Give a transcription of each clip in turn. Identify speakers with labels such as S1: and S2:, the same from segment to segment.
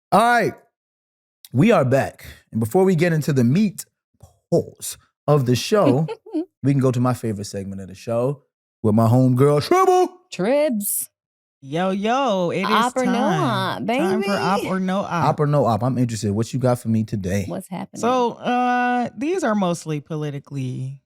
S1: All right, we are back. And before we get into the meat pause of the show, we can go to my favorite segment of the show with my homegirl, Tribble.
S2: Tribs.
S3: Yo, it is
S2: Op or
S3: time.
S2: no op, baby.
S3: Time for op or no op.
S1: Op or no op? I'm interested. What you got for me today?
S2: What's happening?
S3: So, these are mostly politically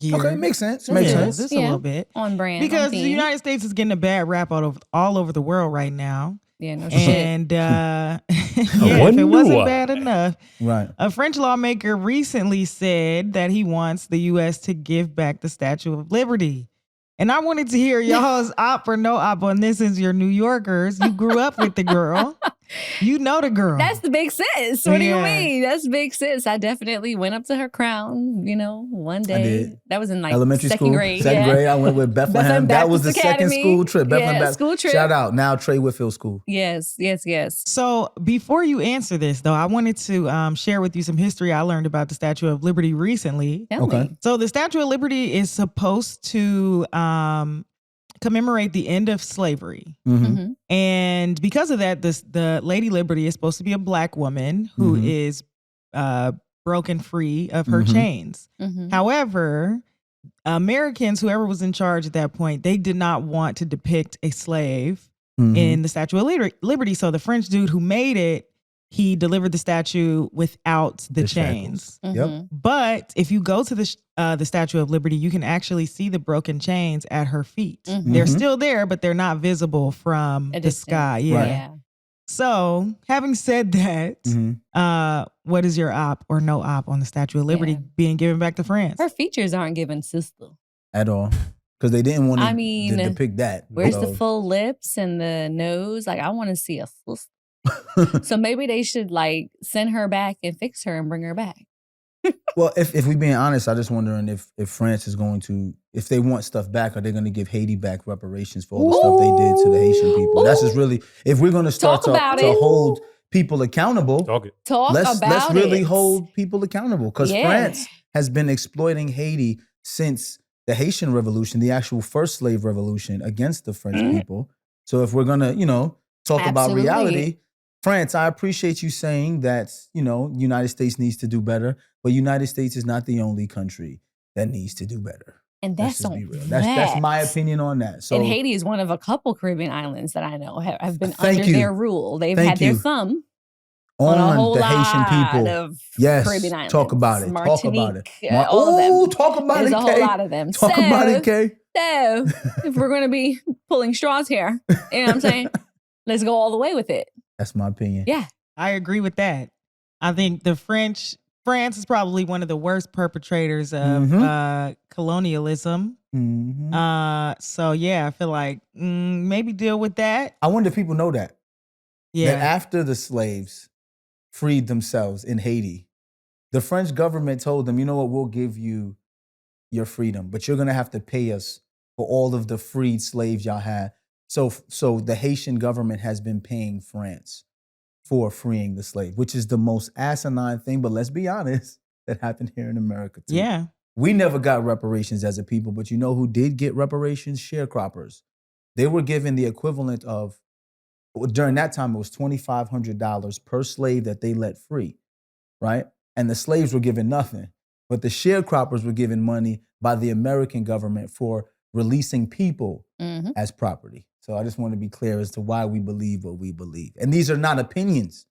S3: geared.
S1: Okay, makes sense.
S3: Just a little bit.
S2: On brand.
S3: Because
S2: on
S3: the United States is getting a bad rap all over the world right now.
S2: Yeah, no shit.
S3: And if it wasn't bad enough,
S1: right?
S3: A French lawmaker recently said that he wants the U.S. to give back the Statue of Liberty. And I wanted to hear y'all's op or no op on this as your New Yorkers. You grew up with the girl. You know the girl.
S2: That's the big sis. What do you mean? That's big sis. I definitely went up to her crown, one day.
S1: I did.
S2: That was in like
S1: elementary
S2: second
S1: school.
S2: grade.
S1: Second grade, I went with Bethlehem. That was the second school trip. Bethlehem
S2: school trip.
S1: Shout out. Now Trey Whitfield School.
S2: Yes.
S3: So before you answer this, though, I wanted to share with you some history I learned about the Statue of Liberty recently.
S2: Tell me.
S3: So the Statue of Liberty is supposed to commemorate the end of slavery.
S1: Mm-hmm.
S3: And because of that, the Lady Liberty is supposed to be a Black woman who is broken free of her chains.
S2: Mm-hmm.
S3: However, Americans, whoever was in charge at that point, they did not want to depict a slave in the Statue of Liberty. So the French dude who made it, he delivered the statue without the chains.
S1: Yep.
S3: But if you go to the Statue of Liberty, you can actually see the broken chains at her feet. They're still there, but they're not visible from the sky.
S2: Yeah.
S3: So, having said that, what is your op or no op on the Statue of Liberty being given back to France?
S2: Her features aren't given, sister.
S1: At all. Because they didn't want to depict that.
S2: Where's the full lips and the nose? Like, I want to see a sister. So maybe they should send her back and fix her and bring her back.
S1: Well, if we being honest, I'm just wondering if France is going to, if they want stuff back, are they going to give Haiti back reparations for all the stuff they did to the Haitian people? That's just really, if we're going to start to hold people accountable, let's really hold people accountable. Because France has been exploiting Haiti since the Haitian Revolution, the actual first slave revolution against the French people. So if we're going to, talk about reality, France, I appreciate you saying that, United States needs to do better, but United States is not the only country that needs to do better.
S2: And that's
S1: that's my opinion on that. So,
S2: and Haiti is one of a couple Caribbean islands that I know have been under their rule. They've had their thumb on a whole
S1: the Haitian people
S2: of
S1: yes,
S2: Caribbean islands.
S1: Talk about it.
S2: Martinique,
S1: all of them. Talk about
S2: There's
S1: it,
S2: a whole lot of them.
S1: Talk about it, Kay.
S2: So, if we're going to be pulling straws here, you know what I'm saying? Let's go all the way with it.
S1: That's my opinion.
S2: Yeah.
S3: I agree with that. I think France is probably one of the worst perpetrators of colonialism. So yeah, I feel like maybe deal with that.
S1: I wonder if people know that.
S3: Yeah.
S1: That after the slaves freed themselves in Haiti, the French government told them, you know what, we'll give you your freedom, but you're going to have to pay us for all of the freed slaves y'all had. So the Haitian government has been paying France for freeing the slave, which is the most asinine thing. But let's be honest, that happened here in America too.
S3: Yeah.
S1: We never got reparations as a people, but you know who did get reparations? Sharecroppers. They were given the equivalent of, during that time, it was $2,500 per slave that they let free, right? And the slaves were given nothing, but the sharecroppers were given money by the American government for releasing people as property. So I just want to be clear as to why we believe what we believe. And these are not opinions.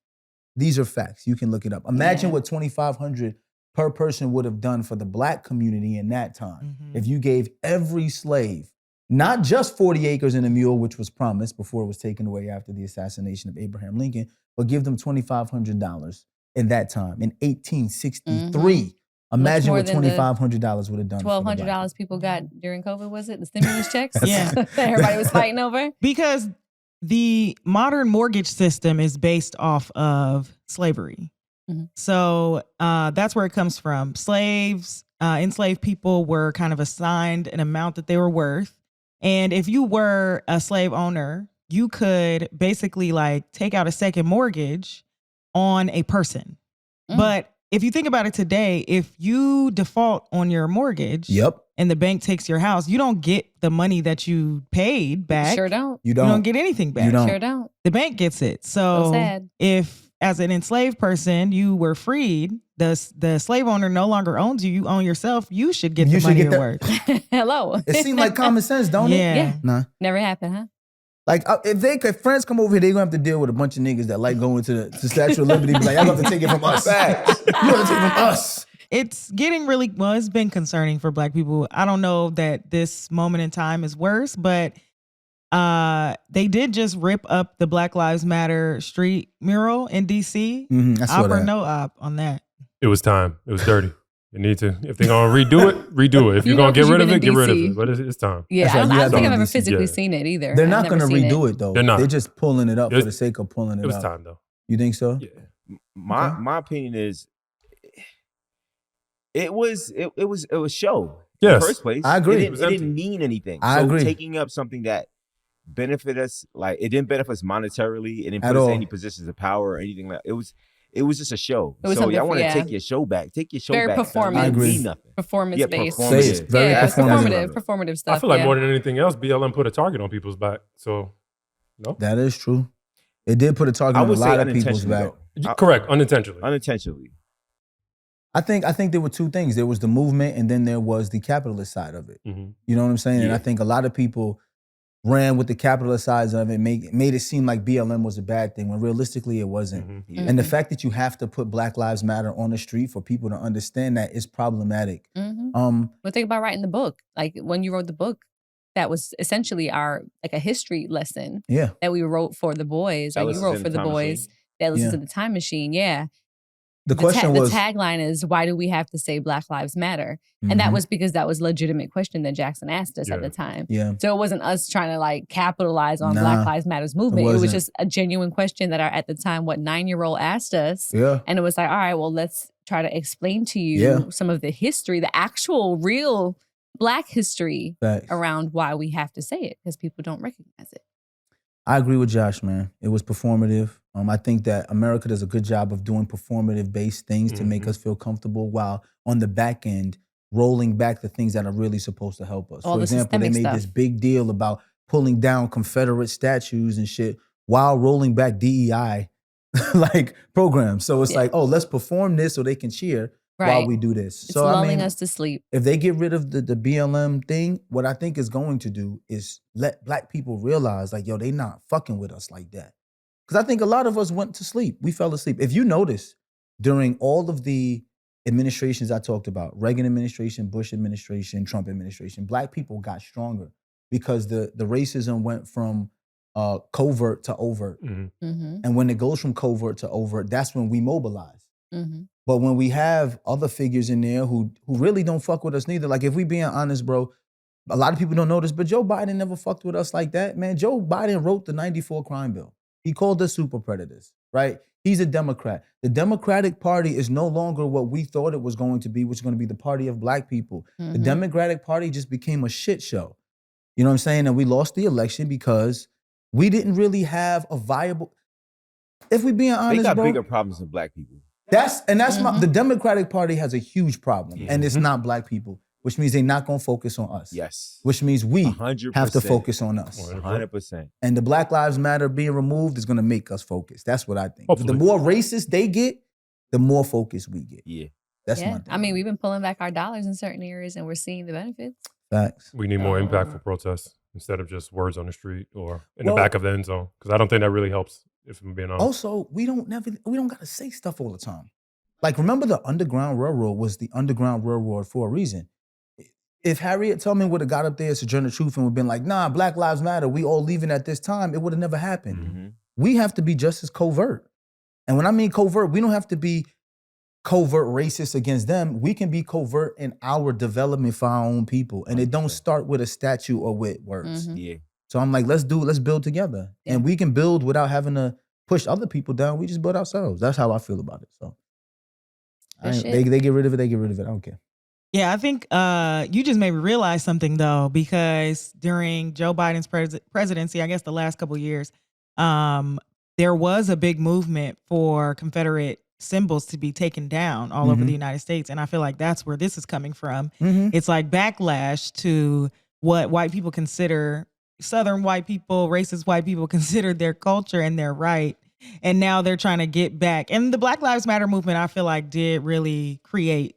S1: These are facts. You can look it up. Imagine what $2,500 per person would have done for the Black community in that time. If you gave every slave, not just 40 acres and a mule, which was promised before it was taken away after the assassination of Abraham Lincoln, but give them $2,500 in that time, in 1863. Imagine what $2,500 would have done.
S2: $1,200 people got during COVID, was it? The stimulus checks?
S3: Yeah.
S2: That everybody was fighting over?
S3: Because the modern mortgage system is based off of slavery. So that's where it comes from. Slaves, enslaved people were kind of assigned an amount that they were worth. And if you were a slave owner, you could basically take out a second mortgage on a person. But if you think about it today, if you default on your mortgage, and the bank takes your house, you don't get the money that you paid back.
S2: Sure don't.
S1: You
S3: You
S1: don't.
S3: don't get anything back.
S2: Sure don't.
S3: The bank gets it.
S2: So
S3: So
S2: sad.
S3: if as an enslaved person you were freed, the slave owner no longer owns you. You own yourself. You should get
S1: You
S3: the
S1: should
S3: money
S1: get
S3: you're
S1: that-
S3: worth.
S2: Hello.
S1: It seemed like common sense, don't it?
S3: Yeah.
S1: Nah.
S2: Never happened, huh?
S1: Like if friends come over here, they're gonna have to deal with a bunch of niggas that like going to the Statue of Liberty. Be like, y'all have to take it from us. Facts. You have to take it from us.
S3: It's getting really, well, it's been concerning for Black people. I don't know that this moment in time is worse, but they did just rip up the Black Lives Matter street mural in DC.
S1: I saw
S3: Op or
S1: that.
S3: no op on that.
S4: It was time. It was dirty. You need to, if they're going to redo it, redo it. If
S2: You
S4: you're
S2: know,
S4: going to
S2: 'cause
S4: get rid
S2: you've
S4: of
S2: been
S4: it,
S2: in
S4: get rid of
S2: DC.
S4: it. But it's time.
S2: Yeah,
S1: That's right,
S2: I
S1: you
S2: don't
S1: have
S2: think
S1: to
S2: I've ever
S1: DC.
S2: physically
S4: Yeah.
S2: seen it either.
S1: They're
S2: I've
S1: not
S2: never
S1: gonna
S2: seen
S1: redo it though.
S4: They're not.
S1: They're just pulling it up for
S4: It's-
S1: the sake of pulling
S4: It
S1: it
S4: was
S1: up.
S4: time, though.
S1: You think so?
S4: Yeah.
S5: My opinion is it was show.
S4: Yes.
S5: In the first place.
S1: I agree.
S5: It
S1: It
S5: didn't,
S4: was
S5: it
S4: empty.
S5: didn't mean anything.
S1: I agree.
S5: Taking up something that benefit us, like it didn't benefit us monetarily, it didn't
S1: At
S5: put us
S1: all.
S5: in any positions of power or anything like it was just a show.
S2: It was
S5: So
S2: something
S5: y'all want to
S2: yeah.
S5: take your show back. Take your show
S2: Very
S5: back.
S2: performance.
S1: I agree.
S5: Mean nothing.
S2: Performance
S5: Yeah,
S2: based.
S5: performative.
S1: Say it. Very
S2: yeah, it's
S1: performative.
S2: performative stuff.
S4: I feel like
S2: yeah.
S4: more than anything else, BLM put a target on people's back. So, no.
S1: That is true. It did put a target
S5: I
S1: on a
S5: would say
S1: lot of people's
S5: unintentionally.
S1: back.
S4: Correct. Unintentionally.
S5: Unintentionally.
S1: I think there were two things. There was the movement, and then there was the capitalist side of it.
S4: Mhm.
S1: You know what I'm saying? And
S5: Yeah.
S1: I think a lot of people ran with the capitalist side of it, made it seem like BLM was a bad thing when realistically it wasn't.
S4: Mhm.
S5: Yeah.
S1: And the fact that you have to put Black Lives Matter on the street for people to understand that is problematic.
S2: Mhm.
S1: But
S2: Think about writing the book. Like when you wrote the book, that was essentially our like a history lesson
S1: yeah,
S2: that we wrote for the boys,
S5: That
S2: or you
S5: listens
S2: wrote
S5: in
S2: for
S5: the
S2: the
S5: time
S2: boys
S5: machine.
S2: that listens
S1: Yeah.
S2: to the time machine. Yeah.
S1: the question was,
S2: the tagline is, why do we have to say Black Lives Matter? And that
S1: Mhm.
S2: was because that was a legitimate question that Jackson asked us at
S4: Yeah.
S2: the time.
S1: yeah,
S2: So it wasn't us trying to like capitalize on
S1: Nah,
S2: Black Lives Matters movement. It was
S1: wasn't.
S2: just a genuine question that our, at the time, 9-year-old asked us.
S1: yeah.
S2: And it was like, all right, well, let's try to explain to you
S1: Yeah.
S2: some of the history, the actual real Black history
S1: Facts.
S2: around why we have to say it, because people don't recognize it.
S1: I agree with Josh, man. It was performative. I think that America does a good job of doing performative-based things to make
S4: Mhm.
S1: us feel comfortable, while on the back end, rolling back the things that are really supposed to help us.
S2: All
S1: For
S2: the
S1: example, they
S2: systemic
S1: made
S2: stuff.
S1: this big deal about pulling down Confederate statues and shit while rolling back DEI like programs. So it's
S2: Yeah.
S1: like, oh, let's perform this so they can cheer
S2: Right.
S1: while we do this.
S2: It's
S1: So
S2: lulling us to sleep.
S1: if they get rid of the BLM thing, what I think is going to do is let Black people realize, like, yo, they not fucking with us like that. Because I think a lot of us went to sleep. We fell asleep. If you notice, during all of the administrations I talked about, Reagan administration, Bush administration, Trump administration, Black people got stronger because the racism went from covert to overt.
S4: Mhm.
S2: Mm-hmm.
S1: And when it goes from covert to overt, that's when we mobilize.
S2: Mm-hmm.
S1: But when we have other figures in there who really don't fuck with us neither, like if we being honest, bro, a lot of people don't know this, but Joe Biden never fucked with us like that, man. Joe Biden wrote the 94 crime bill. He called us super predators, right? He's a Democrat. The Democratic Party is no longer what we thought it was going to be, which is going to be the party of Black people. The
S2: Mhm.
S1: Democratic Party just became a shit show. You know what I'm saying? And we lost the election because we didn't really have a viable. If we being
S5: They
S1: honest,
S5: got
S1: bro,
S5: bigger problems than Black people.
S1: that's
S2: Mhm.
S1: the Democratic Party has a huge problem, and it's not Black people, which means they're not gonna focus on us.
S5: Yes.
S1: Which means we
S5: 100%.
S1: have to focus on us.
S5: 100%.
S1: And the Black Lives Matter being removed is gonna make us focus. That's what I think.
S4: Hopefully.
S1: The more racist they get, the more focus we get.
S5: Yeah.
S1: That's my
S2: Yeah.
S1: thing.
S2: I mean, we've been pulling back our dollars in certain areas and we're seeing the benefits.
S1: Facts.
S4: We need more impactful protests instead of just words on the street or in
S1: Well-
S4: the back of the end zone. Because I don't think that really helps, if I'm being honest.
S1: Also, we don't gotta say stuff all the time. Like, remember the Underground Railroad was the Underground Railroad for a reason. If Harriet Tubman would have got up there as Sojourner Truth and would have been like, nah, Black Lives Matter, we all leaving at this time, it would have never happened.
S5: Mhm.
S1: We have to be just as covert. And when I mean covert, we don't have to be covert racist against them. We can be covert in our development for our own people. And it don't
S5: 100%.
S1: start with a statue or with words.
S2: Mhm.
S5: Yeah.
S1: So I'm like, let's build together.
S2: Yeah.
S1: And we can build without having to push other people down. We just build ourselves. That's how I feel about it. So
S2: Good
S1: they
S2: shit.
S1: get rid of it, they get rid of it. I don't care.
S3: Yeah, I think you just made me realize something though, because during Joe Biden's presidency, I guess the last couple of years, there was a big movement for Confederate symbols to be taken down all over the United States. And I feel like that's where this is coming from. It's like backlash to what white people consider, Southern white people, racist white people consider their culture and their right. And now they're trying to get back. And the Black Lives Matter movement, I feel like, did really create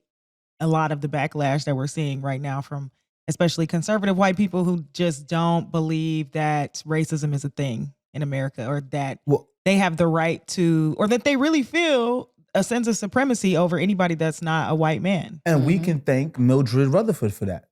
S3: a lot of the backlash that we're seeing right now from especially conservative white people who just don't believe that racism is a thing in America, or that they have the right to, or that they really feel a sense of supremacy over anybody that's not a white man.
S1: And we can thank Mildred Rutherford for that.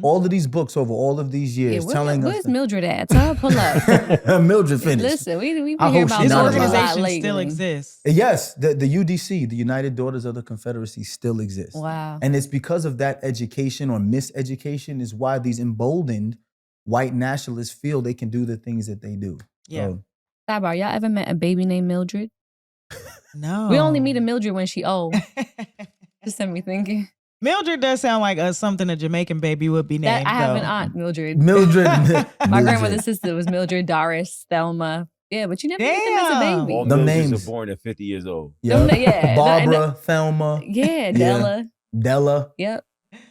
S1: All of these books over all of these years telling us.
S2: Where's Mildred at? Tell her pull up.
S1: Mildred finished.
S2: Listen, we been
S1: I
S2: hearing
S1: hope
S2: about
S1: she's
S3: This
S1: not
S2: Mildred a lot
S3: organization
S2: lately.
S3: still exists.
S1: Yes, the UDC, the United Daughters of the Confederacy, still exists.
S2: Wow.
S1: And it's because of that education or miseducation is why these emboldened white nationalists feel they can do the things that they do.
S3: Yeah.
S1: So,
S2: Sidebar, y'all ever met a baby named Mildred?
S3: No.
S2: We only meet a Mildred when she old. Just had me thinking.
S3: Mildred does sound like something a Jamaican baby would be named.
S2: I have
S3: though.
S2: an aunt, Mildred.
S1: Mildred.
S2: My grandmother's sister was Mildred, Doris, Thelma. Yeah, but you never met them as a
S3: Damn.
S2: baby.
S5: All
S1: The
S5: Mildreds
S1: names.
S5: are born at 50 years old.
S2: Them- yeah.
S1: Barbara, Thelma,
S2: Yeah, Della.
S1: Della.
S2: Yep.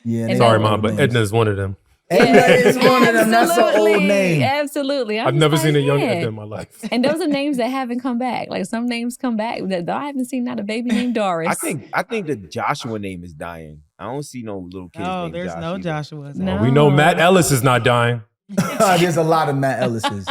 S1: Yeah.
S2: And
S1: they
S4: Sorry,
S1: all
S4: Mom, but
S1: names.
S4: Edna is one of them.
S1: Edna is one of them. That's an old
S2: Absolutely.
S1: name.
S2: Absolutely. I'm
S4: I've
S2: just
S4: never
S2: like,
S4: seen a young
S2: yeah.
S4: Edna in my life.
S2: And those are names that haven't come back. Like some names come back. I haven't seen not a baby named Doris.
S5: I think the Joshua name is dying. I don't see no little kids.
S3: Oh,
S5: named
S3: there's
S5: Josh
S3: no
S5: either.
S3: Joshua's.
S2: No.
S4: We know Matt Ellis is not dying.
S1: There's a lot of Matt Ellises.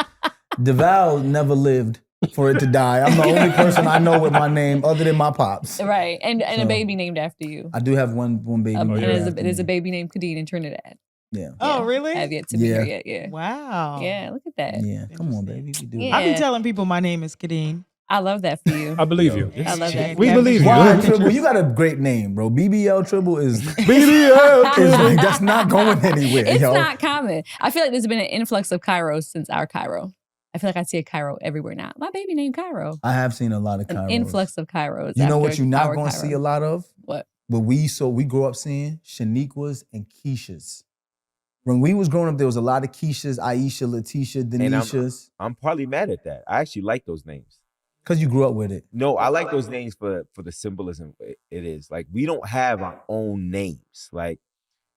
S1: DeVal never lived for it to die. I'm the only person I know with my name other than my pops.
S2: Right. And
S1: So,
S2: a baby named after you.
S1: I do have one baby.
S2: And
S1: named after
S2: there's a
S1: me.
S2: baby named Kadeen in Trinidad.
S1: Yeah.
S3: Oh,
S2: Yeah.
S3: really?
S2: I have yet to be
S1: Yeah.
S2: here yet. Yeah.
S3: Wow.
S2: Yeah, look at that.
S1: Yeah. Come on, baby. We do.
S2: Yeah.
S3: I be telling people my name is Kadeen.
S2: I love that for you.
S4: I believe you.
S2: I love that.
S4: We believe you.
S1: Why Tribble? You got a great name, bro. BBL Tribble is
S4: BBL.
S1: is like, that's not going anywhere,
S2: It's
S1: yo.
S2: not common. I feel like there's been an influx of Cairo since our Cairo. I feel like I see a Cairo everywhere now. My baby named Cairo.
S1: I have seen a lot of
S2: An
S1: Kairos.
S2: influx of Kairos.
S1: You know what
S2: after
S1: you're not
S2: our
S1: going to
S2: Cairo.
S1: see a lot of?
S2: What?
S1: But we grew up seeing Shaniquas and Keishas. When we was growing up, there was a lot of Keishas, Aisha, Letitia,
S5: And
S1: Denishas.
S5: I'm partly mad at that. I actually like those names.
S1: Because you grew up with it.
S5: No, I like those names for the symbolism it is. Like, we don't have our own names. Like,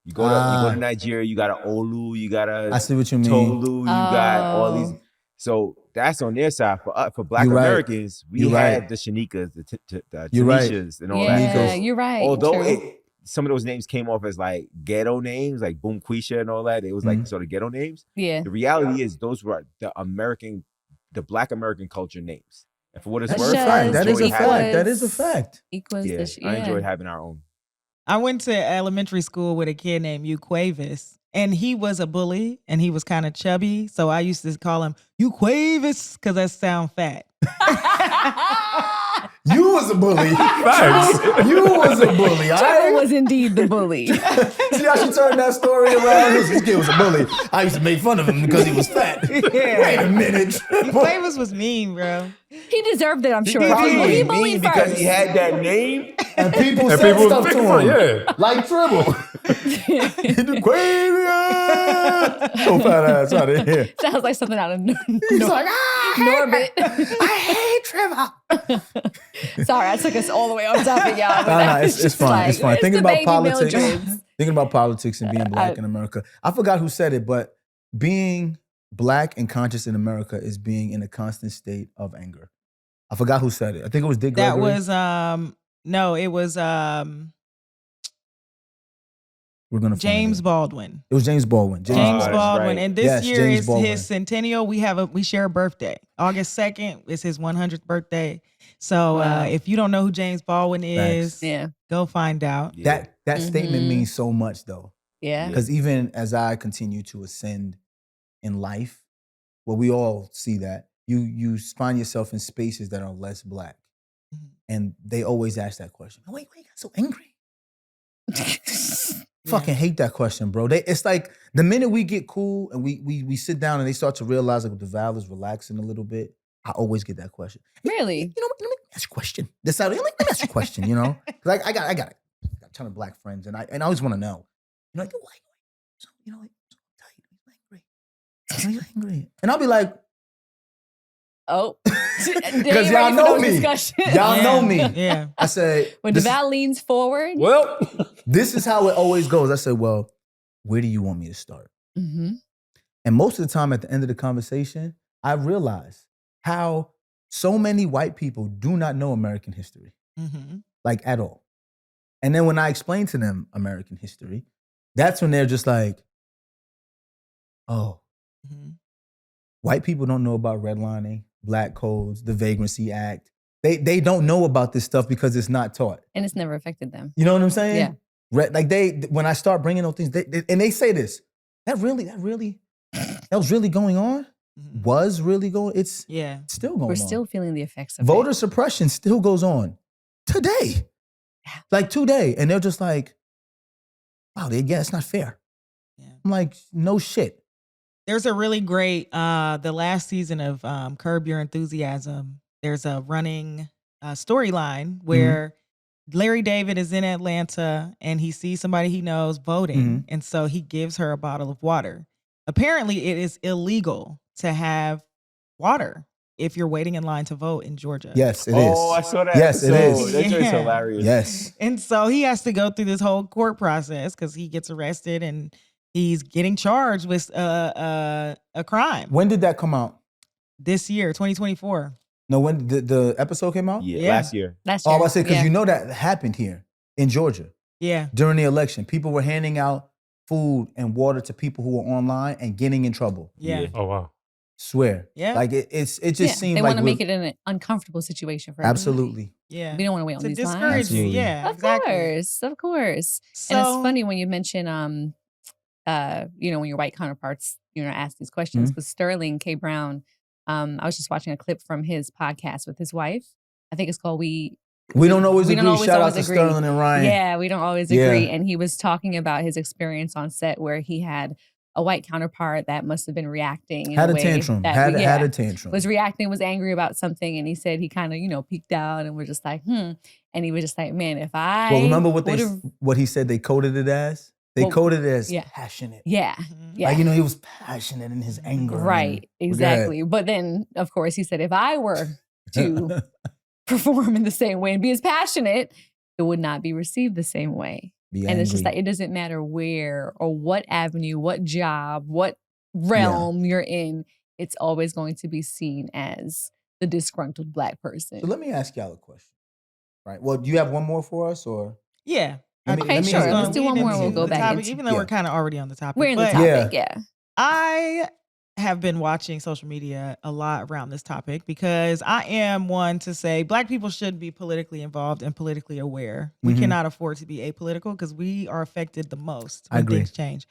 S5: you go to Nigeria, you got a Olu, you got a
S1: I see what you mean.
S5: Tolu, you got all these.
S2: Oh.
S5: So that's on their side. For Black
S1: You're right.
S5: Americans, we
S1: You're
S5: had
S1: right.
S5: the Shanikas, the
S1: You're right.
S5: Tanishas, and all that.
S2: Yeah,
S1: Nikos.
S2: you're right.
S5: Although
S2: True.
S5: some of those names came off as like ghetto names, like Boom Quisha and all that, it was like sort of ghetto names.
S2: Yeah.
S5: The reality is those were the Black American culture names. And for what it's
S2: That's
S5: worth,
S2: just-
S5: I
S1: That is a
S5: enjoyed
S1: fact.
S5: having-
S1: That is a fact.
S2: Equals
S5: Yeah,
S2: the
S5: I enjoyed having our own.
S3: I went to elementary school with a kid named Euquavis, and he was a bully, and he was kind of chubby. So I used to call him Euquavis because that sound fat.
S1: You was a bully.
S4: Facts.
S1: You was a bully, all
S2: Trevor
S1: right?
S2: was indeed the bully.
S1: See how she turned that story around? This kid was a bully. I used to make fun of him because he was fat. Wait a minute.
S3: Euquavis was mean, bro.
S2: He deserved it, I'm sure.
S5: Probably
S2: Well, he
S5: was
S2: bullied
S5: mean because
S2: first.
S5: he had that name.
S1: And people
S4: And
S1: said
S4: people
S1: stuff
S4: was
S1: to
S4: picking on,
S1: him.
S4: yeah.
S1: Like Tribble. The Quavian. So fat ass out of here.
S2: Sounds like something out of
S1: He's like,
S2: Norbit.
S1: I hate Trevor.
S2: Sorry, I took us all the way off topic, y'all.
S1: No, it's fine. It's fine.
S2: It's
S1: Thinking
S2: the
S1: about
S2: baby
S1: politics.
S2: Mildreds.
S1: Thinking about politics and being black in America. I forgot who said it, but being black and conscious in America is being in a constant state of anger. I forgot who said it. I think it was Dick
S3: That
S1: Gregory.
S3: was no, it was
S1: We're gonna find
S3: James
S1: it.
S3: Baldwin.
S1: It was James Baldwin.
S3: James
S5: that's
S3: Baldwin.
S5: right.
S3: And this
S1: Yes,
S3: year
S1: James
S3: is
S1: Baldwin.
S3: his centennial. We share a birthday. August 2nd is his 100th birthday. So
S2: Wow.
S3: if you don't know who James Baldwin is,
S2: Yeah.
S3: go find out.
S5: Yeah.
S1: That statement
S2: Mhm.
S1: means so much though.
S2: Yeah.
S1: Because even as I continue to ascend in life, well, we all see that. You find yourself in spaces that are less black.
S3: Mhm.
S1: And they always ask that question. Wait, you got so angry? Fucking hate that question, bro. It's like the minute we get cool and we sit down and they start to realize like the valve is relaxing a little bit, I always get that question.
S2: Really?
S1: You know what? Let me ask you a question. Let me ask you a question, you know? Because I got a ton of black friends and I always want to know. You know, like, why? So, you know, like, so tight, he's angry. He's angry. And I'll be like,
S2: Oh,
S1: Because y'all know me. Y'all know me.
S3: Yeah.
S1: I said,
S2: When Deval leans forward.
S1: well, this is how it always goes. I said, well, where do you want me to start?
S2: Mm-hmm.
S1: And most of the time at the end of the conversation, I realize how so many white people do not know American history, like at all. And then when I explain to them American history, that's when they're just like, oh, white people don't know about redlining, black codes, the Vagrancy Act. They don't know about this stuff because it's not taught.
S2: And it's never affected them.
S1: You know what I'm saying?
S2: Yeah.
S1: When I start bringing those things, and they say this, that was really going on? Was really going? It's still going on.
S2: We're still feeling the effects of
S1: Voter
S2: it.
S1: suppression still goes on today. Like today. And they're just like, wow, it's not fair. Yeah. I'm like, no shit.
S3: There's a really great, the last season of Curb Your Enthusiasm, there's a running storyline where Larry David is in Atlanta and he sees somebody he knows voting. And so he gives her a bottle of water. Apparently it is illegal to have water if you're waiting in line to vote in Georgia.
S1: Yes, it is.
S5: Oh, I saw that.
S1: Yes, it is.
S5: That's just hilarious.
S1: Yes.
S3: And so he has to go through this whole court process because he gets arrested and he's getting charged with a crime.
S1: When did that come out?
S3: This year, 2024.
S1: No, when the episode came out?
S5: Yeah, last year.
S1: Oh, I said, because you know that happened here in Georgia.
S3: Yeah.
S1: During the election, people were handing out food and water to people who were online and getting in trouble.
S3: Yeah.
S4: Oh, wow.
S1: Swear.
S3: Yeah.
S1: Like it just seemed
S2: they
S1: like
S2: want to make it an uncomfortable situation for
S1: absolutely.
S3: Yeah.
S2: We don't want to wait on
S3: to
S2: these
S3: discourage
S2: lines.
S3: you. Yeah.
S2: Of course. Of course.
S3: So,
S2: and it's funny when you mention when your white counterparts, ask these questions. Because Sterling K. Brown, I was just watching a clip from his podcast with his wife. I think it's called We Don't Always Agree. Shout out to Sterling and Ryan. Yeah, we don't always agree. And he was talking about his experience on set where he had a white counterpart that must have been reacting.
S1: Had a tantrum. Had a tantrum.
S2: Was reacting, was angry about something. And he said he kind of, peeked out and was just like, And he was just like, man, if I.
S1: Well, remember what he said they coded it as? They coded it as passionate.
S2: Yeah.
S1: Like, he was passionate in his anger.
S2: Right. Exactly. But then, of course, he said, if I were to perform in the same way and be as passionate, it would not be received the same way. And it's just like, it doesn't matter where or what avenue, what job, what realm you're in, it's always going to be seen as the disgruntled black person.
S1: So let me ask y'all a question. Right. Well, do you have one more for us or?
S3: Yeah.
S2: Okay, sure. Let's do one more and we'll go back
S3: into even though we're kind of already on the topic.
S2: We're in the topic,
S3: I have been watching social media a lot around this topic because I am one to say black people should be politically involved and politically aware. We cannot afford to be apolitical because we are affected the most when things change.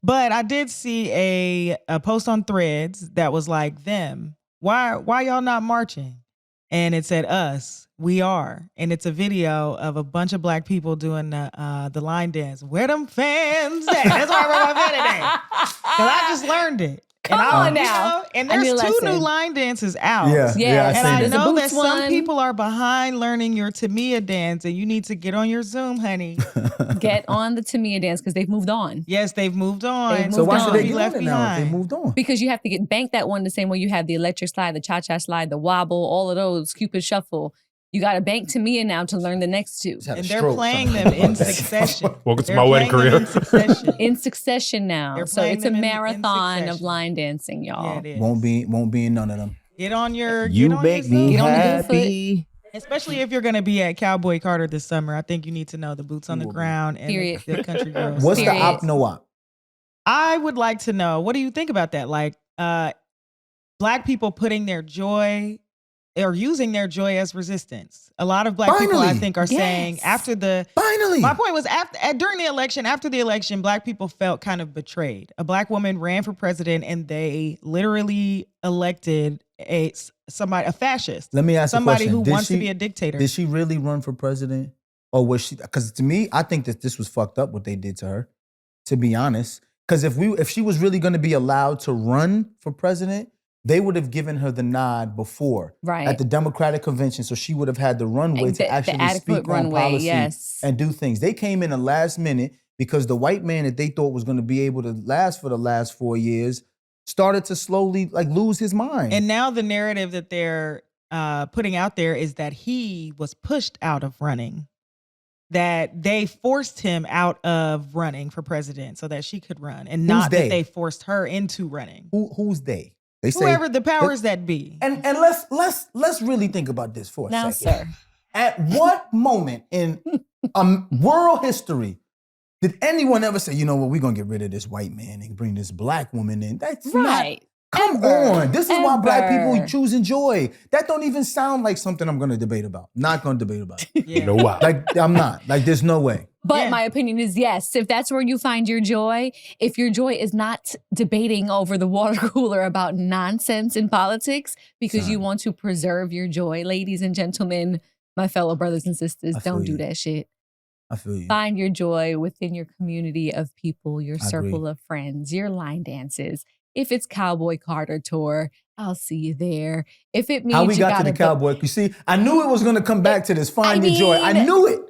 S3: But I did see a post on Threads that was like, why y'all not marching? And it said us, we are. And it's a video of a bunch of black people doing the line dance. Where them fans at? That's why I wrote my video today. Because I just learned it.
S2: Come on now.
S3: And there's two new line dances out.
S1: Yeah.
S3: And I know that
S2: one.
S3: some people are behind learning your Tamia dance, and you need to get on your Zoom, honey.
S2: Get on the Tamia dance because they've moved on.
S3: Yes, they've moved on.
S1: So why should they
S3: be
S1: be
S3: left
S1: left now?
S3: behind?
S1: They moved on.
S2: Because you have to bank that one the same way you have the electric slide, the cha-cha slide, the wobble, all of those, Cupid shuffle. You got to bank Tamia now to learn the next two.
S3: And they're playing them in succession.
S4: Welcome to my wedding career.
S2: In succession now. So it's a marathon of line dancing, y'all.
S3: Yeah, it is.
S1: Won't be in none of them.
S3: Get on your
S5: You
S3: get on
S5: make
S3: your
S5: me
S3: Zoom.
S2: Get on the
S5: happy.
S3: Especially if you're going to be at Cowboy Carter this summer. I think you need to know the boots on the ground and the country girls.
S1: What's the op no op?
S3: I would like to know, what do you think about that? Like black people putting their joy or using their joy as resistance. A lot of black people, I think, are saying after the...
S1: Finally!
S3: My point was, during the election, after the election, black people felt kind of betrayed. A black woman ran for president and they literally elected a fascist.
S1: Let me ask
S3: somebody
S1: a question.
S3: who wants to be a dictator.
S1: Did she really run for president? Or was she... Because to me, I think that this was fucked up what they did to her, to be honest. Because if she was really going to be allowed to run for president, they would have given her the nod before at the Democratic convention, so she would have had the runway to actually speak on policy and do things. They came in the last minute because the white man that they thought was going to be able to last for the last 4 years started to slowly like lose his mind.
S3: And now the narrative that they're putting out there is that he was pushed out of running, that they forced him out of running for president so that she could run, and not that they forced her into running.
S1: Who's they? They say
S3: whoever the powers that be.
S1: And let's really think about this for a
S2: now,
S1: second.
S2: Sir.
S1: At what moment in world history did anyone ever say, you know what, we're gonna get rid of this white man and bring this black woman in? That's
S2: right.
S1: Come on. This is why black people choosing joy. That don't even sound like something I'm gonna debate about. Not gonna debate about it.
S3: Yeah.
S4: No wow.
S1: Like I'm not. Like there's no way.
S2: But my opinion is yes, if that's where you find your joy, if your joy is not debating over the water cooler about nonsense in politics because you want to preserve your joy, ladies and gentlemen, my fellow brothers and sisters, don't do that shit.
S1: I feel you.
S2: Find your joy within your community of people, your circle of friends, your line dances. If it's Cowboy Carter tour, I'll see you there. If it means
S1: how we got to the cowboy, you see, I knew it was going to come back to this. Find your joy. I knew it.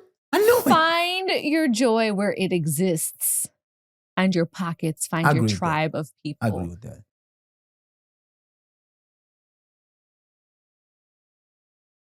S2: Find your joy where it exists. Find your pockets. Find your tribe of people.
S1: I agree with that.